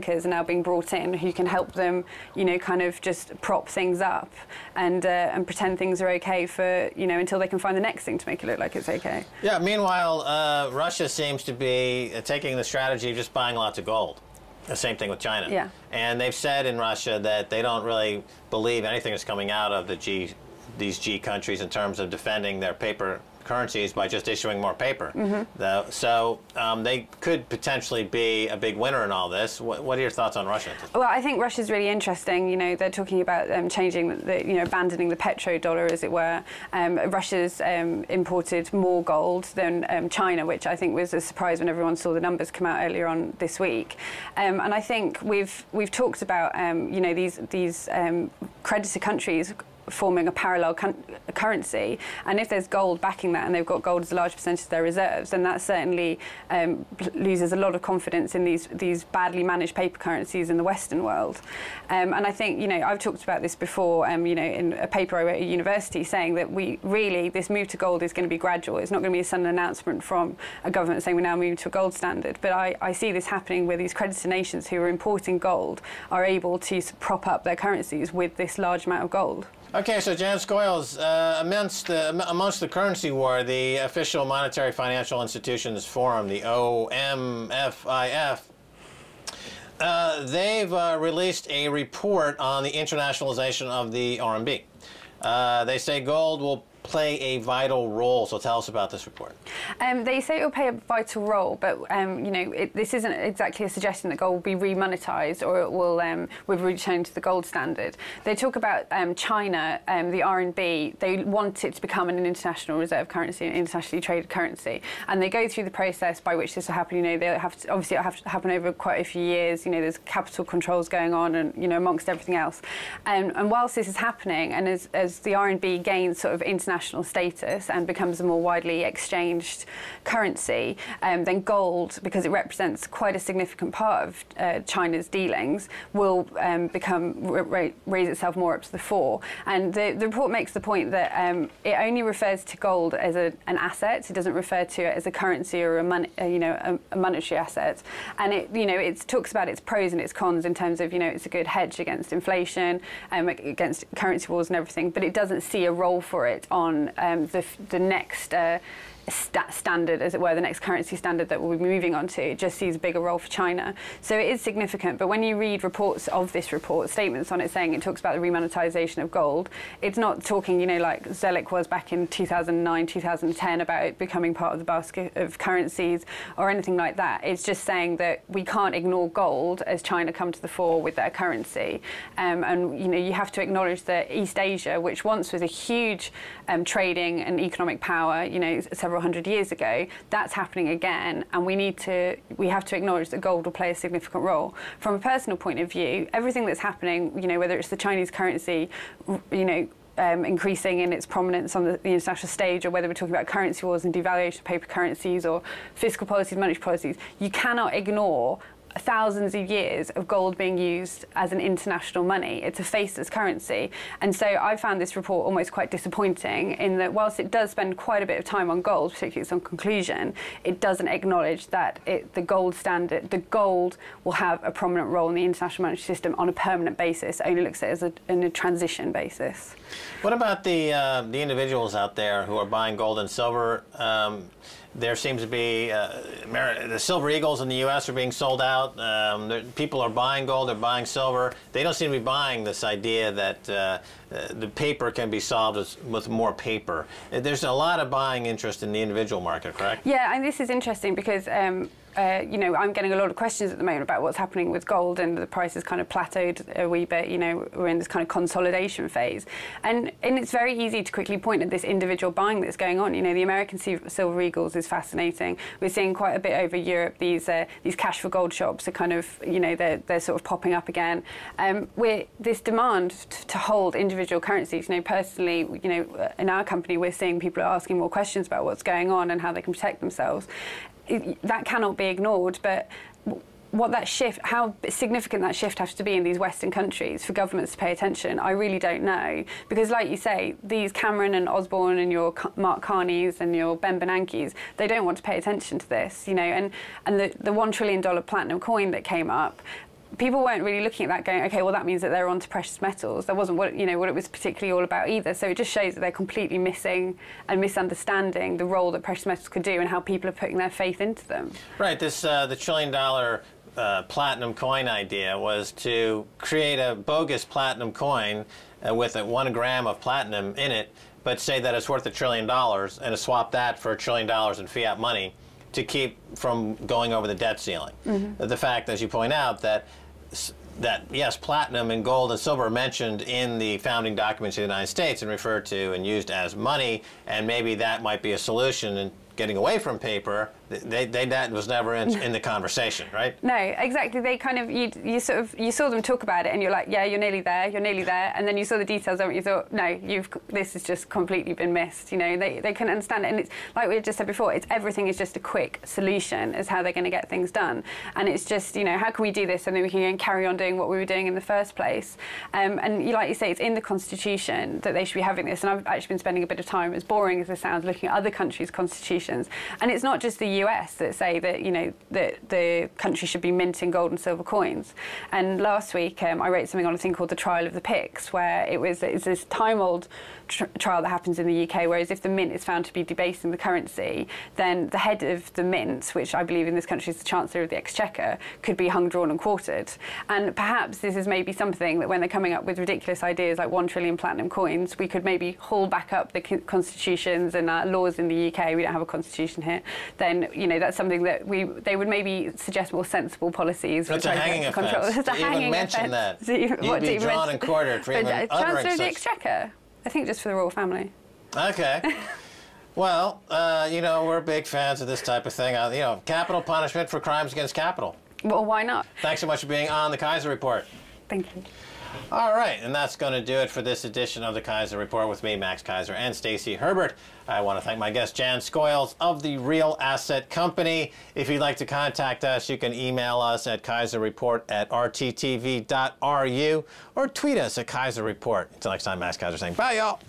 bankers are now being brought in who can help them, you know, kind of just prop things up and pretend things are okay for, you know, until they can find the next thing to make it look like it's okay. Yeah, meanwhile, Russia seems to be taking the strategy of just buying lots of gold. The same thing with China. Yeah. And they've said in Russia that they don't really believe anything is coming out of these G countries in terms of defending their paper currencies by just issuing more paper. So they could potentially be a big winner in all this. What are your thoughts on Russia? Well, I think Russia's really interesting. You know, they're talking about changing, you know, abandoning the petrodollar, as it were. Russia's imported more gold than China, which I think was a surprise when everyone saw the numbers come out earlier on this week. And I think we've talked about, you know, these creditor countries forming a parallel currency, and if there's gold backing that and they've got gold as a large percentage of their reserves, then that certainly loses a lot of confidence in these badly managed paper currencies in the Western world. And I think, you know, I've talked about this before, you know, in a paper I wrote at university, saying that this move to gold is going to be gradual. It's not going to be a sudden announcement from a government saying we're now moving to a gold standard. But I see this happening where these creditor nations who are importing gold are able to prop up their currencies with this large amount of gold. Okay, so Jan Scoyles, amongst the currency war, the Official Monetary Financial Institutions Forum, the OMFIF, they've released a report on the internationalization of the RMB. They say gold will play a vital role. So tell us about this report. They say it will play a vital role, but you know, this isn't exactly a suggestion that gold will be remonetized or it will return to the gold standard. They talk about China, the RMB. They want it to become an international reserve currency, an internationally traded currency, and they go through the process by which this will happen. You know, they'll have to, obviously it'll have to happen over quite a few years. You know, there's capital controls going on, and you know, amongst everything else. And whilst this is happening, and as the RMB gains sort of international status and becomes a more widely exchanged currency, then gold, because it represents quite a significant part of China's dealings, will raise itself more up to the fore. And the report makes the point that it only refers to gold as an asset. It doesn't refer to it as a currency or a monetary asset. And it talks about its pros and its cons in terms of, you know, it's a good hedge against inflation, against currency wars and everything, but it doesn't see a role for it on the next standard, as it were, the next currency standard that we'll be moving on to. It just sees a bigger role for China. So it is significant, but when you read reports of this report, statements on it saying it talks about the remonetization of gold, it's not talking, you know, like Zelic was back in 2009, 2010 about it becoming part of the basket of currencies or anything like that. It's just saying that we can't ignore gold as China come to the fore with their currency. And, you know, you have to acknowledge that East Asia, which once was a huge trading and economic power, you know, several hundred years ago, that's happening again, and we have to acknowledge that gold will play a significant role. From a personal point of view, everything that's happening, you know, whether it's the Chinese currency, you know, increasing in its prominence on the international stage, or whether we're talking about currency wars and devaluation of paper currencies or fiscal policies, monetary policies, you cannot ignore thousands of years of gold being used as an international money. It's a faceless currency. And so I found this report almost quite disappointing in that whilst it does spend quite a bit of time on gold, particularly its on conclusion, it doesn't acknowledge that the gold will have a prominent role in the international monetary system on a permanent basis. It only looks at it as in a transition basis. What about the individuals out there who are buying gold and silver? There seems to be the silver eagles in the U.S. are being sold out. People are buying gold, they're buying silver. They don't seem to be buying this idea that the paper can be solved with more paper. There's a lot of buying interest in the individual market, correct? Yeah, and this is interesting because you know, I'm getting a lot of questions at the moment about what's happening with gold, and the price has kind of plateaued a wee bit. You know, we're in this kind of consolidation phase, and it's very easy to quickly point at this individual buying that's going on. You know, the American silver eagles is fascinating. We're seeing quite a bit over Europe. These cash for gold shops are kind of, you know, they're sort of popping up again. This demand to hold individual currencies. You know, personally, you know, in our company, we're seeing people are asking more questions about what's going on and how they can protect themselves. That cannot be ignored, but how significant that shift has to be in these Western countries for governments to pay attention, I really don't know. Because like you say, these Cameron and Osborne and your Mark Carneys and your Ben Bernankes, they don't want to pay attention to this, you know, and the $1 trillion platinum coin that came up, people weren't really looking at that going, okay, well, that means that they're onto precious metals. That wasn't what, what it was particularly all about either. So it just shows that they're completely missing and misunderstanding the role that precious metals could do and how people are putting their faith into them. Right. This the $1 trillion platinum coin idea was to create a bogus platinum coin with 1 gram of platinum in it, but say that it's worth $1 trillion and to swap that for $1 trillion in fiat money to keep from going over the debt ceiling. Mm-hmm. The fact, as you point out, that yes, platinum and gold and silver are mentioned in the founding documents of the United States and referred to and used as money, and maybe that might be a solution in getting away from paper. That was never in the conversation, right? No, exactly. They kind of, you saw them talk about it and you're like, yeah, you're nearly there, and then you saw the details of it and you thought, no, this has just completely been missed. They couldn't understand it, and it's like we just said before, everything is just a quick solution as how they're going to get things done, and it's just, how can we do this and then we can carry on doing what we were doing in the first place, and like you say, it's in the Constitution that they should be having this, and I've actually been spending a bit of time, as boring as it sounds, looking at other countries' constitutions, and it's not just the US that say that that the country should be minting gold and silver coins. And last week I wrote something on a thing called the trial of the Picts, where it's this time-old trial that happens in the UK, whereas if the mint is found to be debasing the currency, then the head of the mint, which I believe in this country is the Chancellor of the Exchequer, could be hung, drawn and quartered. And perhaps this is maybe something that when they're coming up with ridiculous ideas like 1 trillion platinum coins, we could maybe haul back up the constitutions and laws in the UK. We don't have a constitution here. Then that's something that they would maybe suggest more sensible policies. That's a hanging offence. It's a hanging mention offence. That. You'd be drawn and quartered for even uttering Chancellor of the Exchequer. I think just for the royal family. Okay. Well, we're big fans of this type of thing. Capital punishment for crimes against capital. Well, why not? Thanks so much for being on the Keiser Report. Thank you. All right, and that's going to do it for this edition of the Keiser Report with me, Max Keiser, and Stacey Herbert. I want to thank my guest, Jan Scoyles of the Real Asset Company. If you'd like to contact us, you can email us at keiserreport@rttv.ru or tweet us at Keiser Report. Until next time, Max Keiser saying bye, y'all.